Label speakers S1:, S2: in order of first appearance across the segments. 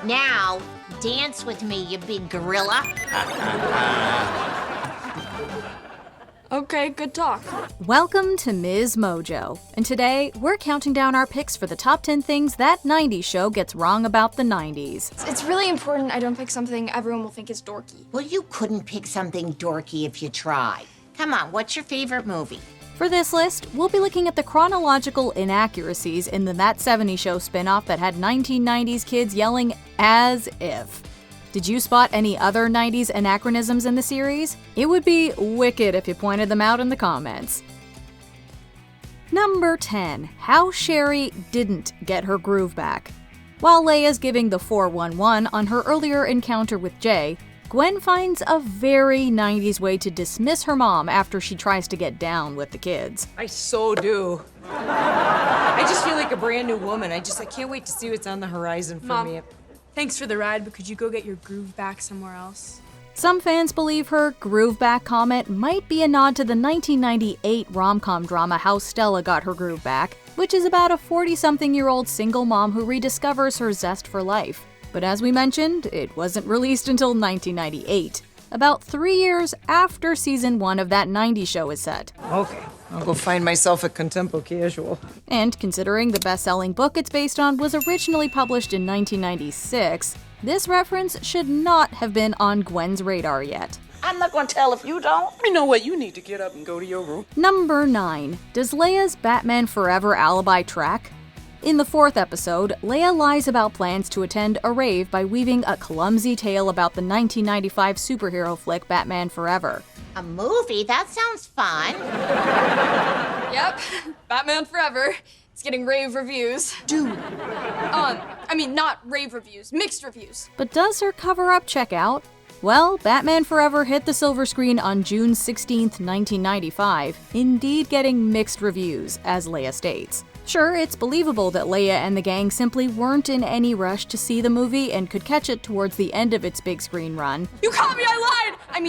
S1: Now, dance with me, you big gorilla.
S2: Okay, good talk.
S3: Welcome to MsMojo, and today we're counting down our picks for the top 10 things that 90s show gets wrong about the 90s.
S2: It's really important I don't pick something everyone will think is dorky.
S1: Well, you couldn't pick something dorky if you tried. Come on, what's your favorite movie?
S3: For this list, we'll be looking at the chronological inaccuracies in the That 70s Show spinoff that had 1990s kids yelling as if. Did you spot any other 90s anachronisms in the series? It would be wicked if you pointed them out in the comments. Number 10. How Sherry didn't get her groove back. While Leia's giving the 411 on her earlier encounter with Jay, Gwen finds a very 90s way to dismiss her mom after she tries to get down with the kids.
S4: I so do. I just feel like a brand new woman. I can't wait to see what's on the horizon for
S2: Mom,
S4: me.
S2: thanks for the ride, but could you go get your groove back somewhere else?
S3: Some fans believe her groove back comment might be a nod to the 1998 rom-com drama How Stella Got Her Groove Back, which is about a 40-something-year-old single mom who rediscovers her zest for life. But as we mentioned, it wasn't released until 1998, about 3 years after season 1 of That 90s Show is set.
S4: Okay, I'll go find myself a contempo casual.
S3: And considering the best-selling book it's based on was originally published in 1996, this reference should not have been on Gwen's radar yet.
S5: I'm not gonna tell if you don't.
S6: You know what? You need to get up and go to your room.
S3: Number 9. Does Leia's Batman Forever alibi track? In the 4th episode, Leia lies about plans to attend a rave by weaving a clumsy tale about the 1995 superhero flick Batman Forever.
S1: A movie? That sounds fun.
S2: Yep, Batman Forever. It's getting rave reviews.
S6: Dude.
S2: Not rave reviews, mixed reviews.
S3: But does her cover-up check out? Well, Batman Forever hit the silver screen on June 16th, 1995, indeed getting mixed reviews, as Leia states. Sure, it's believable that Leia and the gang simply weren't in any rush to see the movie and could catch it towards the end of its big screen run.
S2: You caught me, I lied! I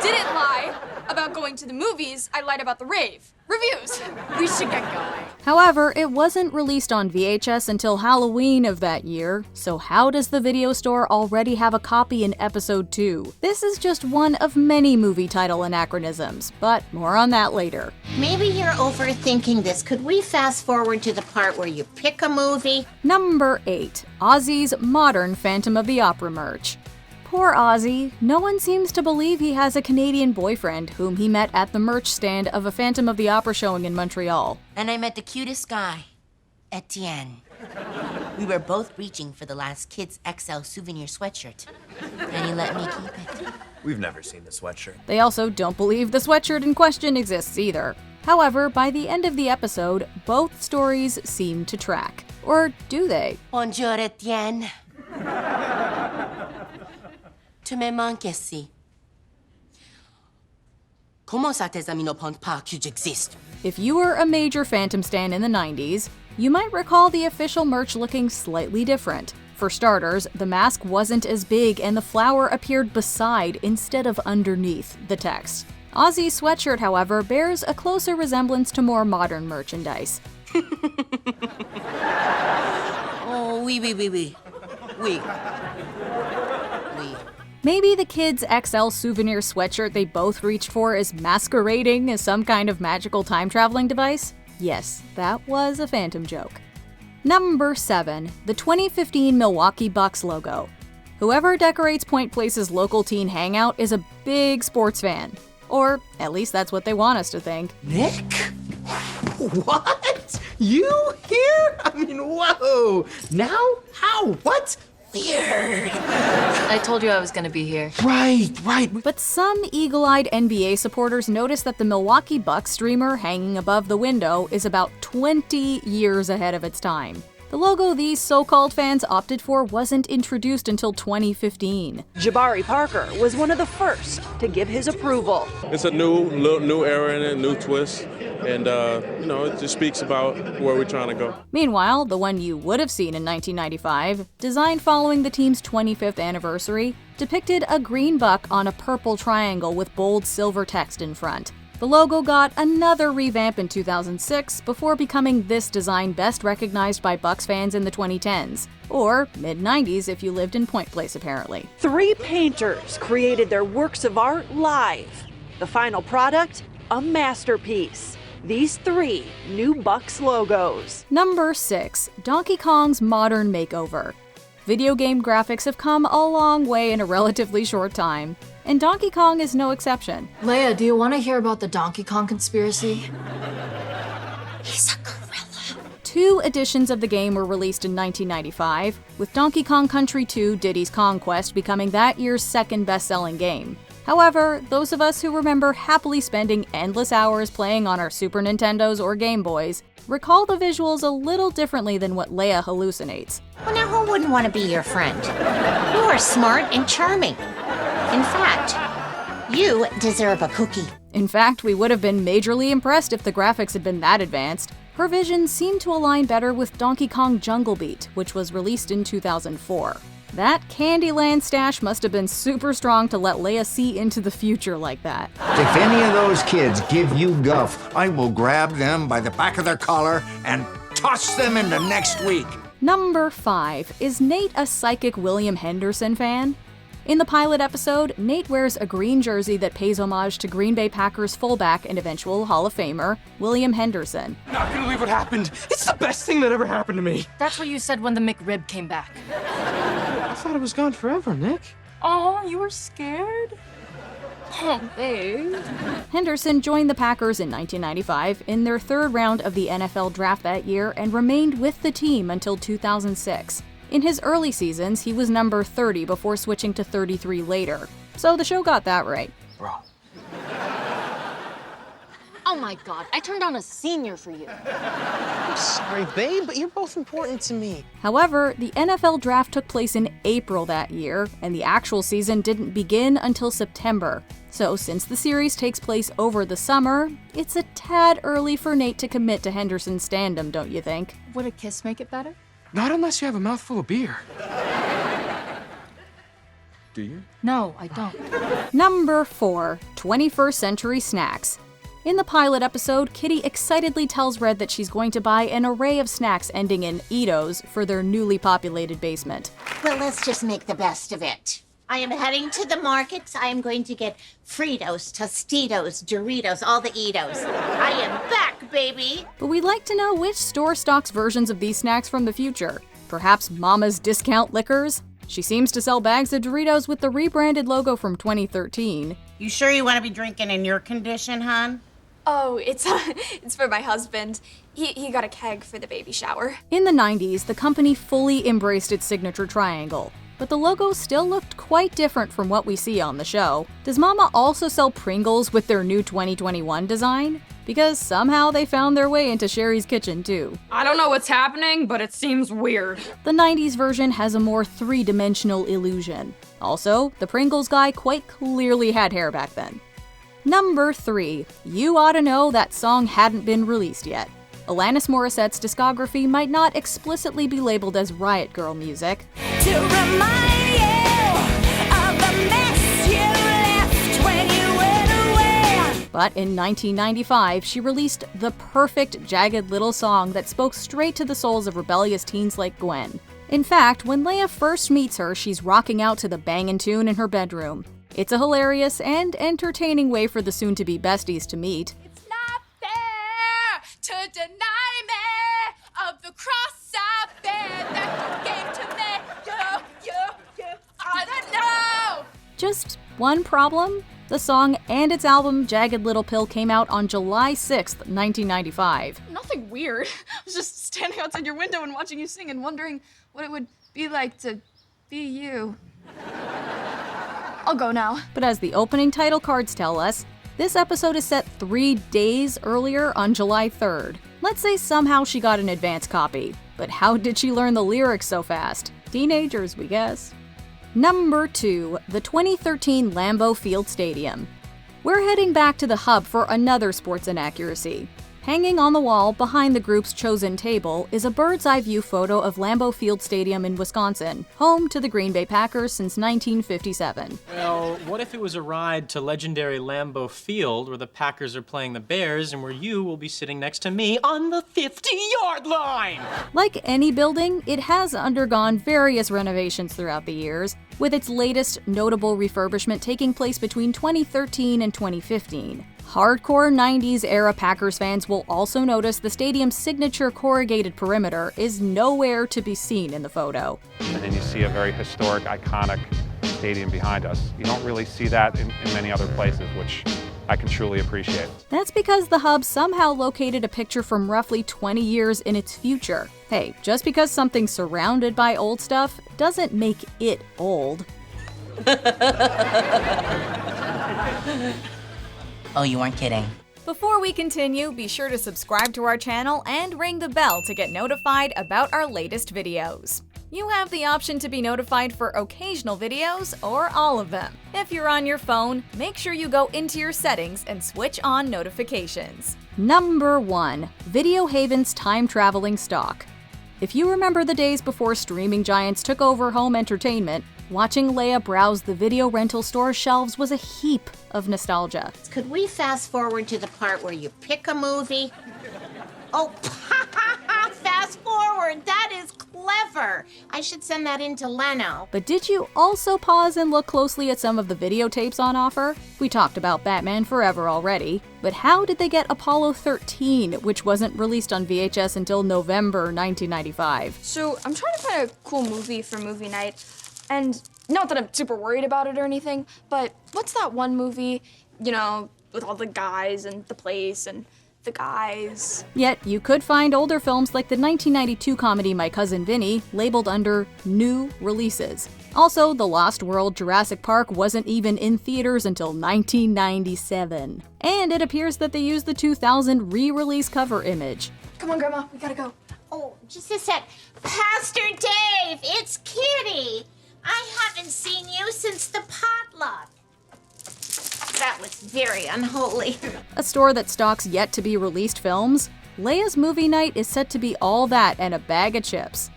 S2: didn't lie about going to the movies, I lied about the rave. Reviews! We should get going.
S3: However, it wasn't released on VHS until Halloween of that year, so how does the video store already have a copy in episode 2? This is just one of many movie title anachronisms, but more on that later.
S1: Maybe you're overthinking this. Could we fast forward to the part where you pick a movie?
S3: Number 8. Ozzy's modern Phantom of the Opera merch. Poor Ozzy. No one seems to believe he has a Canadian boyfriend whom he met at the merch stand of a Phantom of the Opera showing in Montreal.
S7: And I met the cutest guy, Etienne. We were both reaching for the last Kids XL souvenir sweatshirt, and he let me keep it.
S8: We've never seen the sweatshirt.
S3: They also don't believe the sweatshirt in question exists either. However, by the end of the episode, both stories seem to track. Or do they?
S7: Bonjour, Etienne. Tu me manques si. Comment ça tes amis ne pensent pas que j'existe?
S3: If you were a major Phantom stan in the 90s, you might recall the official merch looking slightly different. For starters, the mask wasn't as big and the flower appeared beside instead of underneath the text. Ozzy's sweatshirt, however, bears a closer resemblance to more modern merchandise.
S7: Oh, oui. Oui.
S3: Maybe the Kids XL souvenir sweatshirt they both reached for is masquerading as some kind of magical time-traveling device? Yes, that was a Phantom joke. Number 7. The 2015 Milwaukee Bucks logo. Whoever decorates Point Place's local teen hangout is a big sports fan. Or at least that's what they want us to think.
S6: Nick? What? You here? Whoa. Now? How? What? Weird.
S9: I told you I was gonna be here.
S6: Right.
S3: But some eagle-eyed NBA supporters notice that the Milwaukee Bucks streamer hanging above the window is about 20 years ahead of its time. The logo these so-called fans opted for wasn't introduced until 2015.
S10: Jabari Parker was one of the first to give his approval.
S11: It's a new era in it, new twist, and it just speaks about where we're trying to go.
S3: Meanwhile, the one you would have seen in 1995, designed following the team's 25th anniversary, depicted a green buck on a purple triangle with bold silver text in front. The logo got another revamp in 2006 before becoming this design best recognized by Bucks fans in the 2010s, or mid-90s if you lived in Point Place apparently.
S10: 3 painters created their works of art live. The final product, a masterpiece. These 3 new Bucks logos.
S3: Number 6. Donkey Kong's modern makeover. Video game graphics have come a long way in a relatively short time, and Donkey Kong is no exception.
S9: Leia, do you want to hear about the Donkey Kong conspiracy?
S1: He's a gorilla.
S3: 2 editions of the game were released in 1995, with Donkey Kong Country 2: Diddy's Kong Quest becoming that year's second best-selling game. However, those of us who remember happily spending endless hours playing on our Super Nintendos or Game Boys recall the visuals a little differently than what Leia hallucinates.
S1: Well, now who wouldn't want to be your friend? You are smart and charming. In fact, you deserve a cookie.
S3: In fact, we would have been majorly impressed if the graphics had been that advanced. Her vision seemed to align better with Donkey Kong Jungle Beat, which was released in 2004. That Candyland stash must have been super strong to let Leia see into the future like that.
S8: If any of those kids give you guff, I will grab them by the back of their collar and toss them into next week.
S3: Number 5. Is Nate a psychic William Henderson fan? In the pilot episode, Nate wears a green jersey that pays homage to Green Bay Packers fullback and eventual Hall of Famer, William Henderson.
S6: Not gonna believe what happened. It's the best thing that ever happened to me.
S9: That's what you said when the McRib came back.
S6: I thought it was gone forever, Nick.
S2: Oh, you were scared? Oh, babe.
S3: Henderson joined the Packers in 1995 in their 3rd round of the NFL draft that year and remained with the team until 2006. In his early seasons, he was number 30 before switching to 33 later. So the show got that right.
S6: Bro.
S9: Oh my god, I turned down a senior for you.
S6: I'm sorry, babe, but you're both important to me.
S3: However, the NFL draft took place in April that year, and the actual season didn't begin until September. So since the series takes place over the summer, it's a tad early for Nate to commit to Henderson's standum, don't you think?
S2: Would a kiss make it better?
S6: Not unless you have a mouthful of beer. Do you?
S9: No, I don't.
S3: Number 4. 21st Century Snacks. In the pilot episode, Kitty excitedly tells Red that she's going to buy an array of snacks ending in Eatos for their newly populated basement.
S1: Well, let's just make the best of it. I am heading to the market. I am going to get Fritos, Tostitos, Doritos, all the Eatos. I am back, baby!
S3: But we'd like to know which store stocks versions of these snacks from the future. Perhaps Mama's Discount Liquors? She seems to sell bags of Doritos with the rebranded logo from 2013.
S1: You sure you want to be drinking in your condition, hon?
S2: Oh, it's for my husband. He got a keg for the baby shower.
S3: In the 90s, the company fully embraced its signature triangle, but the logo still looked quite different from what we see on the show. Does Mama also sell Pringles with their new 2021 design? Because somehow they found their way into Sherry's kitchen too.
S4: I don't know what's happening, but it seems weird.
S3: The 90s version has a more three-dimensional illusion. Also, the Pringles guy quite clearly had hair back then. Number 3. You ought to know that song hadn't been released yet. Alanis Morissette's discography might not explicitly be labeled as Riot Girl music.
S12: To remind you of the mess you left when you went away.
S3: But in 1995, she released the perfect jagged little song that spoke straight to the souls of rebellious teens like Gwen. In fact, when Leia first meets her, she's rocking out to the bangin' tune in her bedroom. It's a hilarious and entertaining way for the soon-to-be besties to meet.
S2: It's not fair to deny me of the cross I bear that you gave to me. I don't know.
S3: Just one problem? The song and its album Jagged Little Pill came out on July 6th, 1995.
S2: Nothing weird. I was just standing outside your window and watching you sing and wondering what it would be like to be you. I'll go now.
S3: But as the opening title cards tell us, this episode is set 3 days earlier on July 3rd. Let's say somehow she got an advance copy, but how did she learn the lyrics so fast? Teenagers, we guess. Number 2, the 2013 Lambeau Field Stadium. We're heading back to the hub for another sports inaccuracy. Hanging on the wall behind the group's chosen table is a bird's-eye view photo of Lambeau Field Stadium in Wisconsin, home to the Green Bay Packers since 1957.
S13: Well, what if it was a ride to legendary Lambeau Field where the Packers are playing the Bears and where you will be sitting next to me on the 50-yard line?
S3: Like any building, it has undergone various renovations throughout the years, with its latest notable refurbishment taking place between 2013 and 2015. Hardcore 90s-era Packers fans will also notice the stadium's signature corrugated perimeter is nowhere to be seen in the photo.
S14: And then you see a very historic, iconic stadium behind us. You don't really see that in many other places, which I can truly appreciate.
S3: That's because the Hub somehow located a picture from roughly 20 years in its future. Hey, just because something's surrounded by old stuff doesn't make it old.
S7: Oh, you weren't kidding.
S3: Before we continue, be sure to subscribe to our channel and ring the bell to get notified about our latest videos. You have the option to be notified for occasional videos or all of them. If you're on your phone, make sure you go into your settings and switch on notifications. Number 1. Video Haven's time-traveling stock. If you remember the days before streaming giants took over home entertainment, watching Leia browse the video rental store shelves was a heap of nostalgia.
S1: Could we fast forward to the part where you pick a movie? Oh, fast forward! That is clever! I should send that in to Leno.
S3: But did you also pause and look closely at some of the videotapes on offer? We talked about Batman Forever already, but how did they get Apollo 13, which wasn't released on VHS until November 1995?
S2: So I'm trying to find a cool movie for movie night, and not that I'm super worried about it or anything, but what's that one movie, you know, with all the guys and the place and the guys?
S3: Yet, you could find older films like the 1992 comedy My Cousin Vinny labeled under new releases. Also, The Lost World Jurassic Park wasn't even in theaters until 1997. And it appears that they used the 2000 re-release cover image.
S2: Come on, Grandma, we gotta go.
S1: Oh, just a sec. Pastor Dave, it's Kitty. I haven't seen you since the potluck. That was very unholy.
S3: A store that stocks yet-to-be-released films, Leia's movie night is set to be all that and a bag of chips.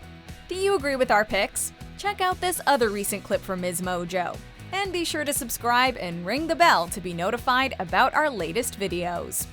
S3: Do you agree with our picks? Check out this other recent clip from MsMojo. And be sure to subscribe and ring the bell to be notified about our latest videos.